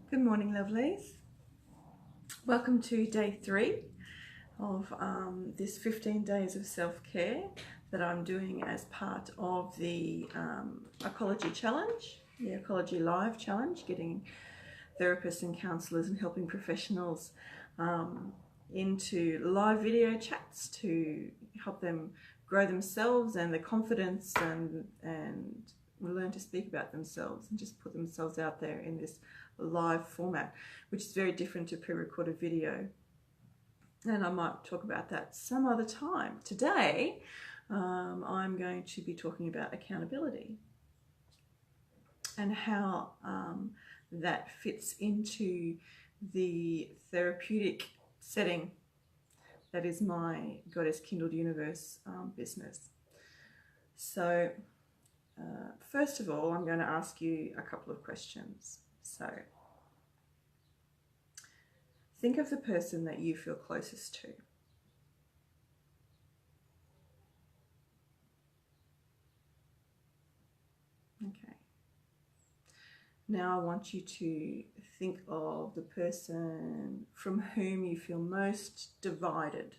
Good morning, lovelies. Welcome to day 3 of this 15 days of self-care that I'm doing as part of the Ecology Challenge, the Ecology Live Challenge, getting therapists and counsellors and helping professionals into live video chats to help them grow themselves and their confidence and learn to speak about themselves and just put themselves out there in this live format, which is very different to pre-recorded video. And I might talk about that some other time. Today, I'm going to be talking about accountability and how that fits into the therapeutic setting that is my Goddess Kindled Universe business. So first of all, I'm going to ask you a couple of questions. So think of the person that you feel closest to. Okay. Now I want you to think of the person from whom you feel most divided.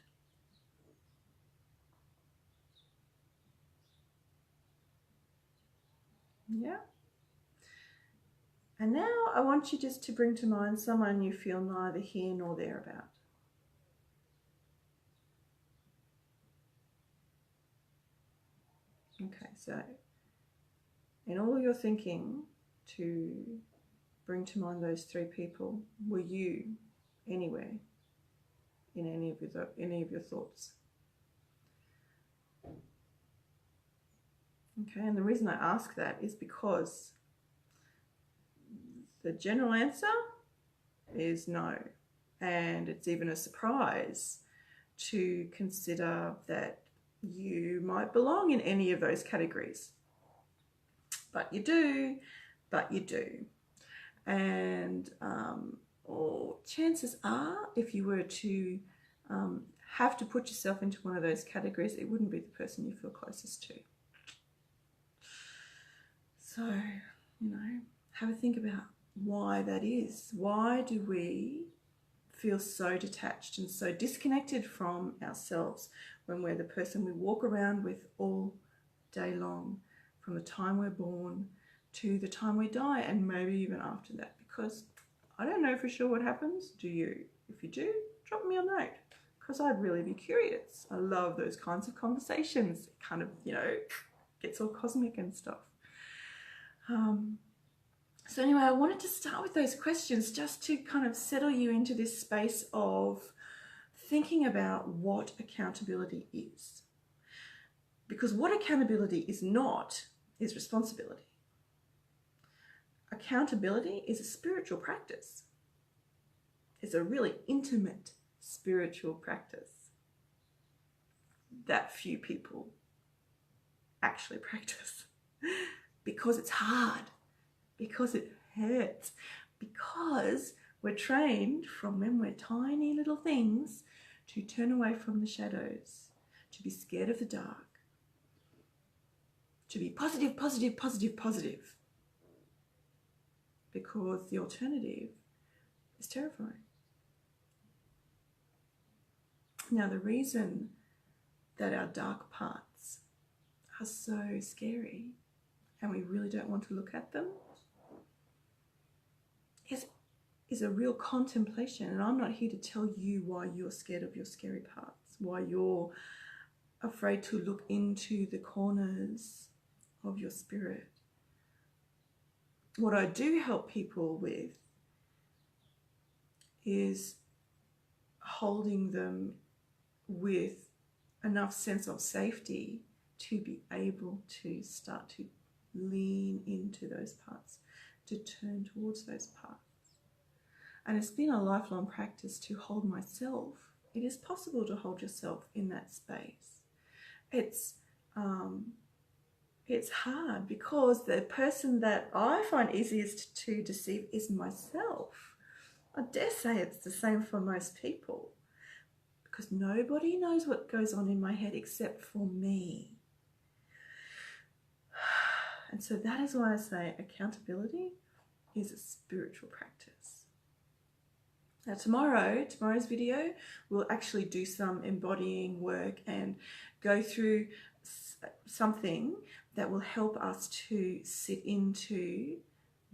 Yeah. And now I want you just to bring to mind someone you feel neither here nor there about. Okay, so in all your thinking to bring to mind those 3 people, were you anywhere in any of your thoughts? Okay, and the reason I ask that is because the general answer is no. And it's even a surprise to consider that you might belong in any of those categories. But you do. And or chances are, if you were to have to put yourself into one of those categories, it wouldn't be the person you feel closest to. So, have a think about why that is. Why do we feel so detached and so disconnected from ourselves when we're the person we walk around with all day long, from the time we're born to the time we die, and maybe even after that? Because I don't know for sure what happens. Do you? If you do, drop me a note, because I'd really be curious. I love those kinds of conversations. It kind of, gets all cosmic and stuff. So anyway, I wanted to start with those questions just to kind of settle you into this space of thinking about what accountability is. Because what accountability is not is responsibility. Accountability is a spiritual practice. It's a really intimate spiritual practice that few people actually practice because it's hard. Because it hurts, because we're trained from when we're tiny little things to turn away from the shadows, to be scared of the dark, to be positive, positive, positive, positive, because the alternative is terrifying. Now, the reason that our dark parts are so scary and we really don't want to look at them is a real contemplation. And I'm not here to tell you why you're scared of your scary parts, why you're afraid to look into the corners of your spirit. What I do help people with is holding them with enough sense of safety to be able to start to lean into those parts, to turn towards those parts. And it's been a lifelong practice to hold myself. It is possible to hold yourself in that space. It's hard because the person that I find easiest to deceive is myself. I dare say it's the same for most people, because nobody knows what goes on in my head except for me. And so that is why I say accountability is a spiritual practice. Now tomorrow's video, we'll actually do some embodying work and go through something that will help us to sit into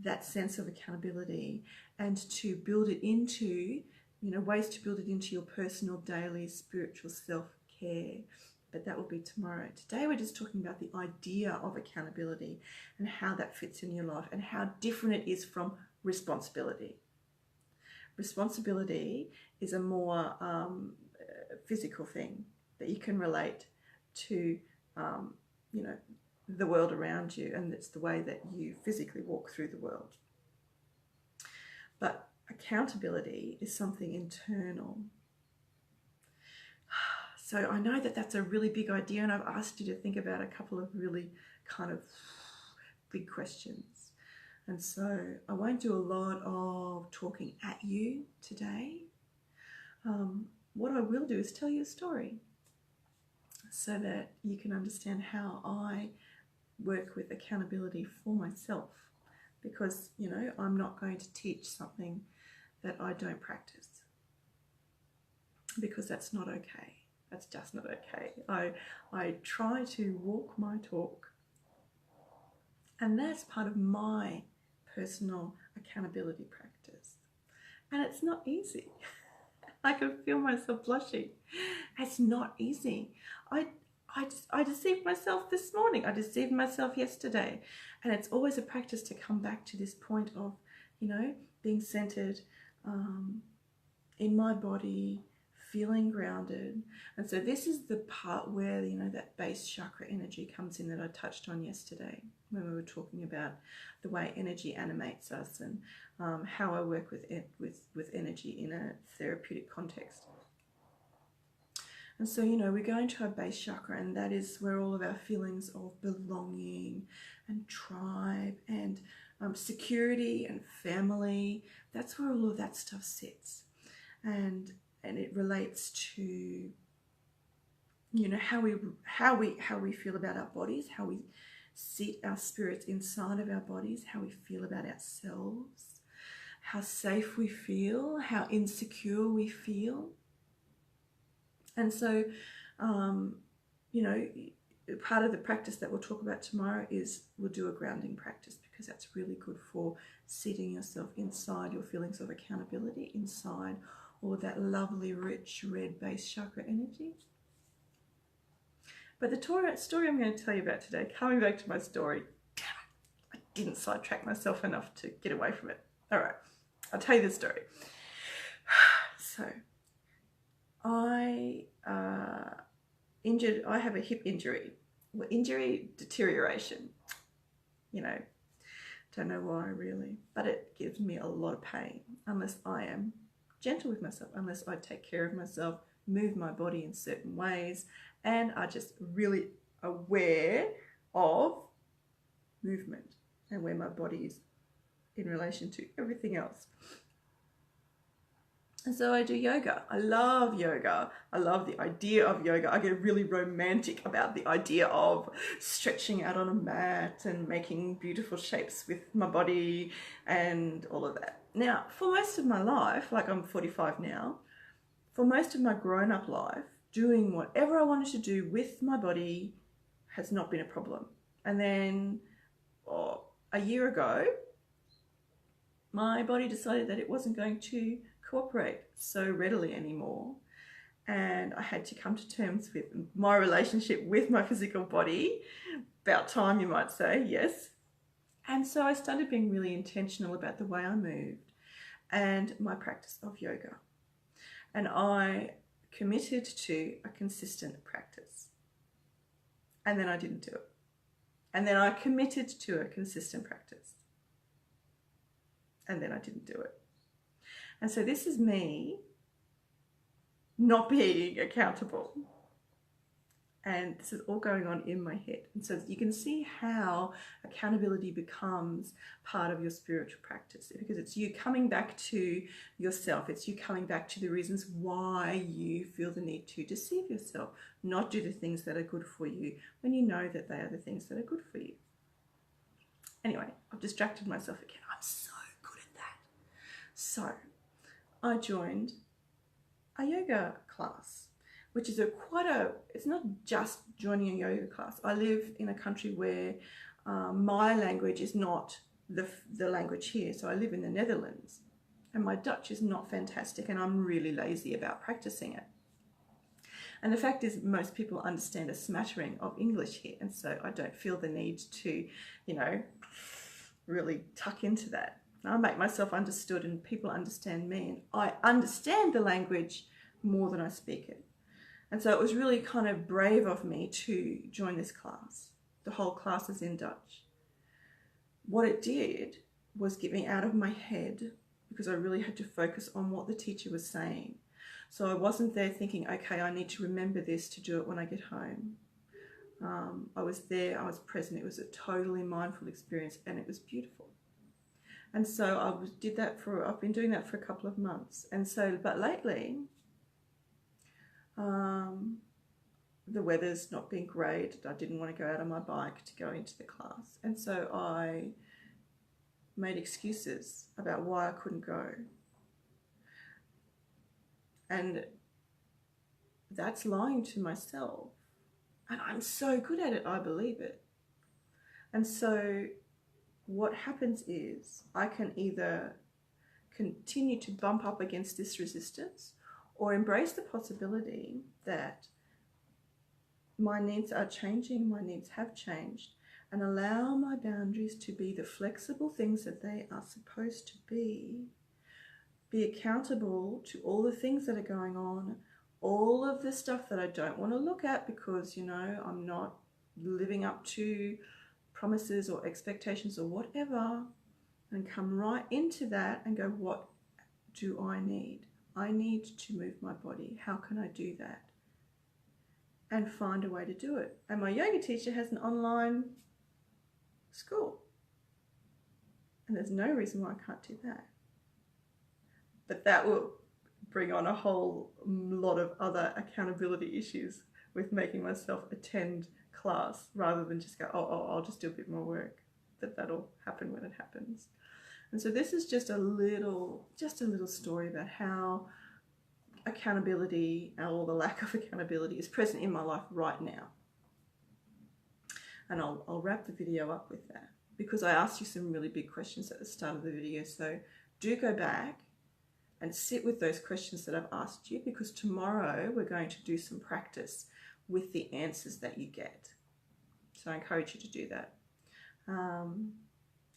that sense of accountability and to build it into, ways to build it into your personal daily spiritual self-care. But that will be tomorrow. Today we're just talking about the idea of accountability and how that fits in your life and how different it is from responsibility. Responsibility is a more physical thing that you can relate to, the world around you, and it's the way that you physically walk through the world. But accountability is something internal. So I know that that's a really big idea, and I've asked you to think about a couple of really kind of big questions. And so I won't do a lot of talking at you today. What I will do is tell you a story so that you can understand how I work with accountability for myself. Because, I'm not going to teach something that I don't practice. Because that's not okay. That's just not okay. I try to walk my talk. And that's part of my personal accountability practice. And it's not easy. I can feel myself blushing. It's not easy. I deceived myself this morning. I deceived myself yesterday. And it's always a practice to come back to this point of, being centered in my body, feeling grounded. And so this is the part where, that base chakra energy comes in that I touched on yesterday when we were talking about the way energy animates us and how I work with energy in a therapeutic context. And so, we go into our base chakra, and that is where all of our feelings of belonging and tribe and security and family, that's where all of that stuff sits. And it relates to, how we feel about our bodies, how we sit our spirits inside of our bodies, how we feel about ourselves, how safe we feel, how insecure we feel. And so, part of the practice that we'll talk about tomorrow is we'll do a grounding practice, because that's really good for seating yourself inside your feelings of accountability, inside all of that lovely, rich, red base chakra energy. But the story I'm going to tell you about today, coming back to my story, I didn't sidetrack myself enough to get away from it. All right, I'll tell you the story. So, I have a hip injury. Well, injury deterioration. Don't know why really, but it gives me a lot of pain unless I am gentle with myself, unless I take care of myself, move my body in certain ways, and are just really aware of movement and where my body is in relation to everything else. And so I do yoga. I love yoga. I love the idea of yoga. I get really romantic about the idea of stretching out on a mat and making beautiful shapes with my body and all of that. Now, for most of my life, like I'm 45 now, for most of my grown-up life, doing whatever I wanted to do with my body has not been a problem. And then a year ago, my body decided that it wasn't going to cooperate so readily anymore, and I had to come to terms with my relationship with my physical body. About time, you might say, yes. And so I started being really intentional about the way I moved and my practice of yoga, and I committed to a consistent practice, and then I didn't do it, and then I committed to a consistent practice, and then I didn't do it. And so this is me not being accountable. And this is all going on in my head. And so you can see how accountability becomes part of your spiritual practice, because it's you coming back to yourself. It's you coming back to the reasons why you feel the need to deceive yourself, not do the things that are good for you when you know that they are the things that are good for you. Anyway, I've distracted myself again. I'm so good at that. So I joined a yoga class, which is it's not just joining a yoga class. I live in a country where my language is not the language here. So I live in the Netherlands, and my Dutch is not fantastic, and I'm really lazy about practicing it. And the fact is, most people understand a smattering of English here, and so I don't feel the need to, really tuck into that. I make myself understood, and people understand me, and I understand the language more than I speak it. And so it was really kind of brave of me to join this class. The whole class is in Dutch. What it did was get me out of my head, because I really had to focus on what the teacher was saying. So I wasn't there thinking, okay, I need to remember this to do it when I get home. I was there, I was present. It was a totally mindful experience, and it was beautiful. And so I've been doing that for a couple of months. And so, but lately, the weather's not been great. I didn't want to go out on my bike to go into the class. And so I made excuses about why I couldn't go. And that's lying to myself. And I'm so good at it, I believe it. And so what happens is I can either continue to bump up against this resistance, or embrace the possibility that my needs are changing, my needs have changed, and allow my boundaries to be the flexible things that they are supposed to be accountable to all the things that are going on, all of the stuff that I don't want to look at because, I'm not living up to promises or expectations or whatever, and come right into that and go, what do I need? I need to move my body. How can I do that? And find a way to do it. And my yoga teacher has an online school. And there's no reason why I can't do that. But that will bring on a whole lot of other accountability issues with making myself attend class rather than just go, I'll just do a bit more work. That'll happen when it happens. And so this is just a little story about how accountability, or the lack of accountability, is present in my life right now. And I'll wrap the video up with that, because I asked you some really big questions at the start of the video. So do go back and sit with those questions that I've asked you, because tomorrow we're going to do some practice with the answers that you get. So I encourage you to do that.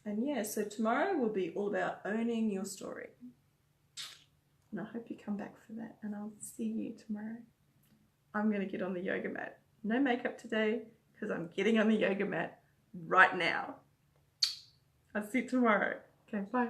And yeah, so tomorrow will be all about owning your story. And I hope you come back for that, and I'll see you tomorrow. I'm going to get on the yoga mat. No makeup today, because I'm getting on the yoga mat right now. I'll see you tomorrow. Okay, bye.